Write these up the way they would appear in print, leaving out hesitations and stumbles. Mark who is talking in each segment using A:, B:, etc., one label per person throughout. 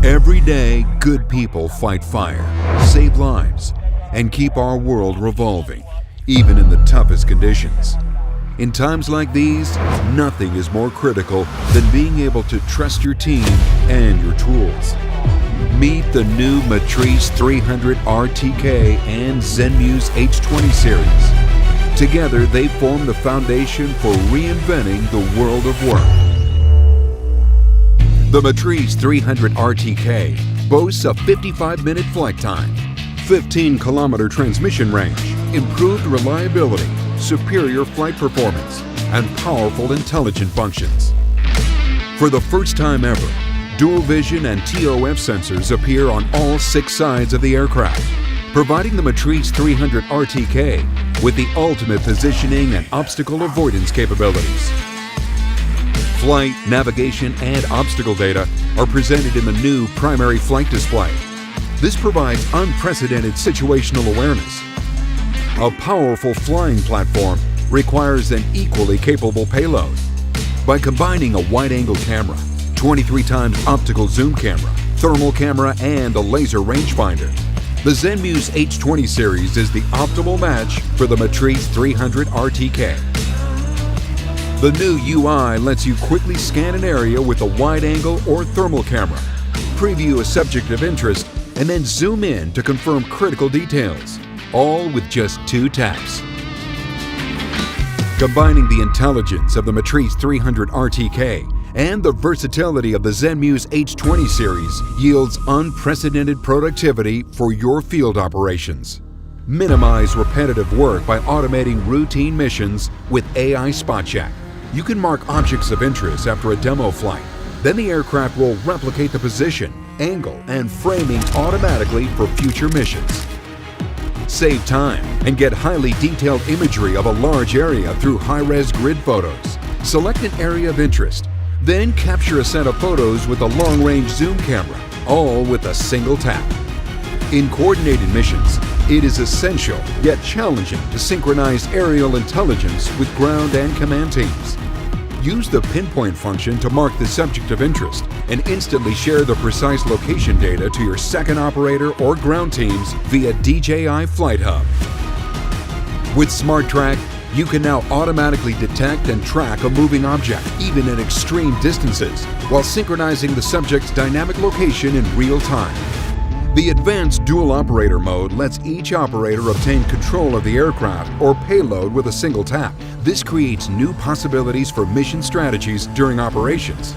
A: Every day, good people fight fire, save lives, and keep our world revolving, even in the toughest conditions. In times like these, nothing is more critical than being able to trust your team and your tools. Meet the new Matrice 300 RTK and Zenmuse H20 series. Together, they form the foundation for reinventing the world of work. The Matrice 300 RTK boasts a 55-minute flight time, 15-kilometer transmission range, improved reliability, superior flight performance, and powerful intelligent functions. For the first time ever, dual vision and TOF sensors appear on all 6 sides of the aircraft, providing the Matrice 300 RTK with the ultimate positioning and obstacle avoidance capabilities. Flight, navigation, and obstacle data are presented in the new primary flight display. This provides unprecedented situational awareness. A powerful flying platform requires an equally capable payload. By combining a wide-angle camera, 23 times optical zoom camera, thermal camera, and a laser rangefinder, the Zenmuse H20 series is the optimal match for the Matrice 300 RTK. The new UI lets you quickly scan an area with a wide-angle or thermal camera, preview a subject of interest, and then zoom in to confirm critical details, all with just 2 taps. Combining the intelligence of the Matrice 300 RTK and the versatility of the Zenmuse H20 series yields unprecedented productivity for your field operations. Minimize repetitive work by automating routine missions with AI Spot Check. You can mark objects of interest after a demo flight. Then the aircraft will replicate the position, angle, and framing automatically for future missions. Save time and get highly detailed imagery of a large area through high-res grid photos. Select an area of interest, then capture a set of photos with a long-range zoom camera, all with a single tap. In coordinated missions, it is essential yet challenging to synchronize aerial intelligence with ground and command teams. Use the pinpoint function to mark the subject of interest and instantly share the precise location data to your second operator or ground teams via DJI Flight Hub. With Smart Track, you can now automatically detect and track a moving object, even at extreme distances, while synchronizing the subject's dynamic location in real time. The advanced dual operator mode lets each operator obtain control of the aircraft or payload with a single tap. This creates new possibilities for mission strategies during operations.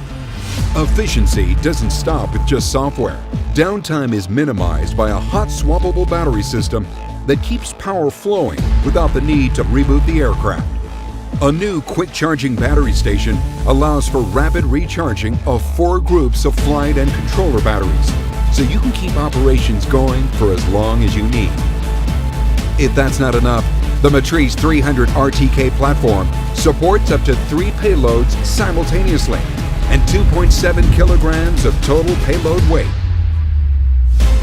A: Efficiency doesn't stop with just software. Downtime is minimized by a hot swappable battery system that keeps power flowing without the need to reboot the aircraft. A new quick charging battery station allows for rapid recharging of 4 groups of flight and controller batteries, so you can keep operations going for as long as you need. If that's not enough, the Matrice 300 RTK platform supports up to 3 payloads simultaneously and 2.7 kilograms of total payload weight.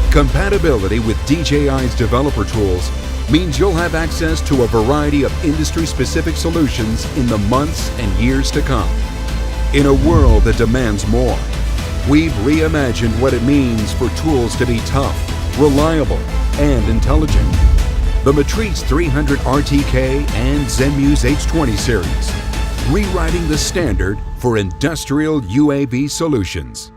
A: Compatibility with DJI's developer tools means you'll have access to a variety of industry-specific solutions in the months and years to come. In a world that demands more, we've reimagined what it means for tools to be tough, reliable, and intelligent. The Matrice 300 RTK and Zenmuse H20 series, rewriting the standard for industrial UAV solutions.